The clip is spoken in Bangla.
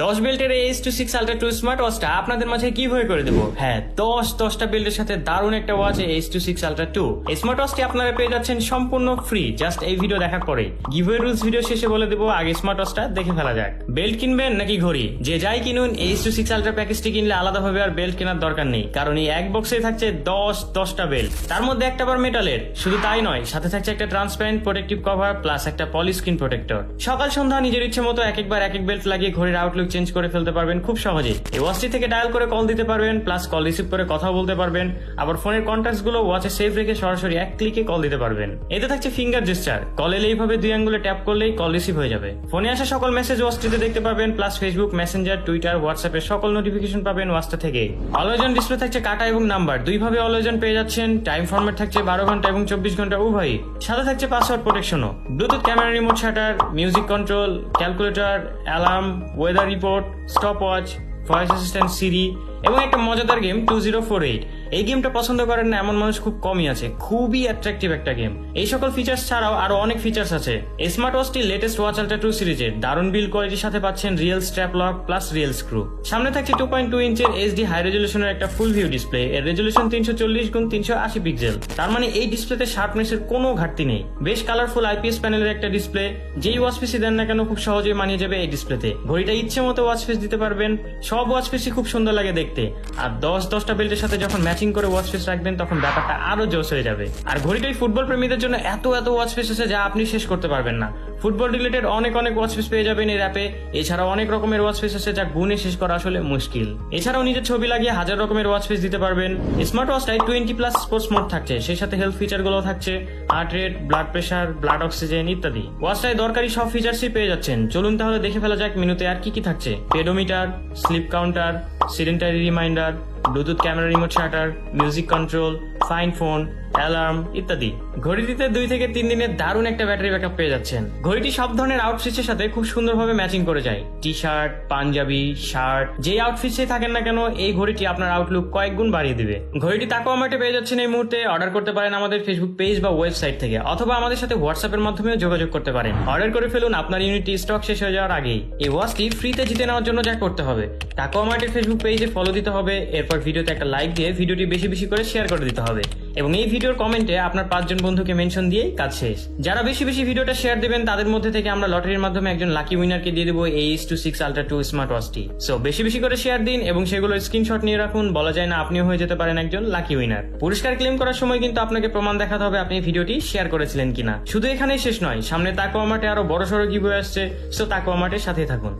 10 বেল্টের H26 Ultra 2 স্মার্ট ওয়াচটা আপনাদের মাঝে কিভাবে করে দেবো। হ্যাঁ, 10টা বেল্টের সাথে দারুণ একটা ওয়াচ H26 Ultra 2 এই স্মার্ট ওয়াচটি আপনারা পেয়ে যাচ্ছেন সম্পূর্ণ ফ্রি জাস্ট এই ভিডিও দেখার পরে। গিভওয়ে রুলস ভিডিও শেষে বলে দেবো, আগে স্মার্ট ওয়াচটা দেখে ফেলা যাক। বেল্ট কিনবেন নাকি ঘড়ি, যে যাই কিনুন H26 Ultra প্যাকেজটি কিনলে আলাদাভাবে আর বেল্ট কেনার দরকার নেই, কারণ এই এক বক্সে থাকছে 10টা বেল্ট, তার মধ্যে একটা বার মেটালের। শুধু তাই নয়, সাথে থাকছে একটা ট্রান্সপারেন্ট প্রোটেক্টিভ কভার প্লাস একটা পলি স্ক্রিন প্রোটেক্টর। সকাল সন্ধ্যা নিজের ইচ্ছে মতো এক বেল্ট লাগিয়ে ঘড়ির আউটলুক চেঞ্জ করে ফেলতে পারবেন খুব সহজে। এই ওয়াচটি থেকে ডায়াল করে কল দিতে পারবেন, প্লাস কল রিসিভ করে কথা বলতে পারবেন। আবার ফোনের কন্ট্যাক্টস গুলো ওয়াচে সেভ রেখে সরাসরি এক ক্লিকে কল দিতে পারবেন। এতে থাকছে ফিঙ্গার জেস্টার, কল এলে এইভাবে 2 আঙ্গুলে ট্যাপ করলেই কল রিসিভ হয়ে যাবে। ফোনে আসা সকল মেসেজ ওয়াচটিতে দেখতে পাবেন, প্লাস ফেসবুক, মেসেঞ্জার, টুইটার, হোয়াটসঅ্যাপের সকল নোটিফিকেশন পাবেন ওয়াচটা থেকে। অলওয়েজ অন ডিসপ্লে থাকছে কাটা এবং নাম্বার, দুইভাবে অলওয়েজ অন পেয়ে যাচ্ছেন। টাইম ফরম্যাট থাকছে 12 ঘন্টা এবং 24 ঘন্টা উভয়ই, সাথে থাকছে পাসওয়ার্ড প্রোটেকশনও। Bluetooth camera, remote shutter, music control, calculator, alarm, weather report, stop watch, voice assistant, Siri এবং একটা মজাদার গেম 2048। এই গেমটা পছন্দ করেন না এমন মানুষ খুব কমই আছে, খুবই অ্যাট্রাকটিভ একটা গেম। এই সকল ফিচার্স ছাড়াও আরো অনেক ফিচার্স আছে। স্মার্ট ওয়াচটি লেটেস্ট ওয়াচ আলট্রা 2 সিরিজের দারুণ বিল্ড কোয়ালিটির সাথে পাচ্ছেন real strap lock plus real screw. সামনে থাকছে 2.2 ইঞ্চের এইচডি হাই রেজলিউশনের একটা ফুল ভিউ ডিসপ্লে। এর রেজলিউশন 340x380 পিক্সেল, তার মানে এই ডিসপ্লেতে শার্পনেসের কোনো ঘাটতি নেই। বেশ কালারফুল আইপিএস প্যানেলের একটা ডিসপ্লে, যেই ওয়াচ পিসি দেন না কেন খুব সহজেই মানিয়ে যাবে এই ডিসপ্লেতে। ঘড়িটা ইচ্ছে মতো ওয়াচ ফেস দিতে পারবেন, সব ওয়াচ ফেসই খুব সুন্দর লাগে দেখতে। আর 10টা বেল্টের সাথে যখন ম্যাচিং করে ওয়াচ ফেস রাখবেন তখন ব্যাপারটা আরো জোশ হয়ে যাবে। আর ঘড়িটাই ফুটবল প্রেমীদের জন্য এত ওয়াচ ফেস আছে যা আপনি শেষ করতে পারবেন না। ফুটবল রিলেটেড অনেক ওয়াচ ফেস পেয়ে যাবেন এই অ্যাপে। এছাড়াও অনেক রকমের ওয়াচ ফেস আছে যা গুণে শেষ করা আসলে মুশকিল। এছাড়াও নিজের ছবি লাগিয়ে হাজার রকমের ওয়াচ ফেস দিতে পারবেন। স্মার্ট ওয়াচটাই 20+ স্পোর্টস মোড থাকছে, সেই সাথে হেলথ ফিচার গুলো থাকছে, heart rate, blood pressure, blood oxygen ইত্যাদি। ওয়াচটায় দরকারি সব ফিচার্সই পেয়ে যাচ্ছেন। চলুন তাহলে দেখে ফেলা যাক মেনুতে আর কি থাকছে। Pedometer, sleep counter, sedentary reminder, bluetooth camera, remote shutter, music control, find phone, alarm ইত্যাদি। ঘড়িটিতে 2 থেকে 3 দিনের দারুণ একটা ব্যাটারি ব্যাকআপ পেয়ে যাচ্ছেন। ঘড়িটি সব ধরনের আউটফিটের সাথে খুব সুন্দরভাবে ম্যাচিং করে যায়। টি শার্ট, পাঞ্জাবি, শার্ট, যেই আউটফিটে থাকেন না কেন এই ঘড়িটি আপনার আউটলুক কয়েক গুণ বাড়িয়ে দিবে। ঘড়িটি তাকওয়া মার্টে পেয়ে যাচ্ছেন এই মুহূর্তে। অর্ডার করতে পারেন আমাদের ফেসবুক পেজ বা ওয়েবসাইট থেকে, অথবা আমাদের সাথে হোয়াটসঅ্যাপের মাধ্যমেও যোগাযোগ করতে পারেন। অর্ডার করে ফেলুন আপনার ইউনিটি স্টক শেষ হয়ে যাওয়ার আগেই। এই ওয়াচটি ফ্রিতে জিতে নেওয়ার জন্য যা করতে হবে, তাকওয়া মার্টের ফেসবুক পেজে ফলো দিতে হবে, এরপর ভিডিওতে একটা লাইক দিয়ে ভিডিওটি বেশি করে শেয়ার করে দিতে হবে, এবং এই ভিডিওর কমেন্টে আপনার 5 জন বন্ধুকে মেনশন দিয়ে কাজ শেষ। যারা বেশি ভিডিওটা শেয়ার দিবেন তাদের মধ্যে থেকে আমরা লটারির মাধ্যমে একজন লাকি উইনারকে দিয়ে দেবো এই H26 Ultra 2 স্মার্ট ওয়াচটি। সো বেশি করে শেয়ার দিন এবং সেগুলোর স্ক্রিনশট নিয়ে রাখুন, বলা যায় না আপনিও হয়ে যেতে পারেন একজন লাকি উইনার। পুরস্কার ক্লেম করার সময় কিন্তু আপনাকে প্রমাণ দেখাতে হবে আপনি ভিডিওটি শেয়ার করেছিলেন কিনা। শুধু এখানেই শেষ নয়, সামনে তাকওয়া মার্টে আরো বড়সড় গিভওয়ে আসছে। সো তাকওয়া মার্টের সাথেই থাকুন।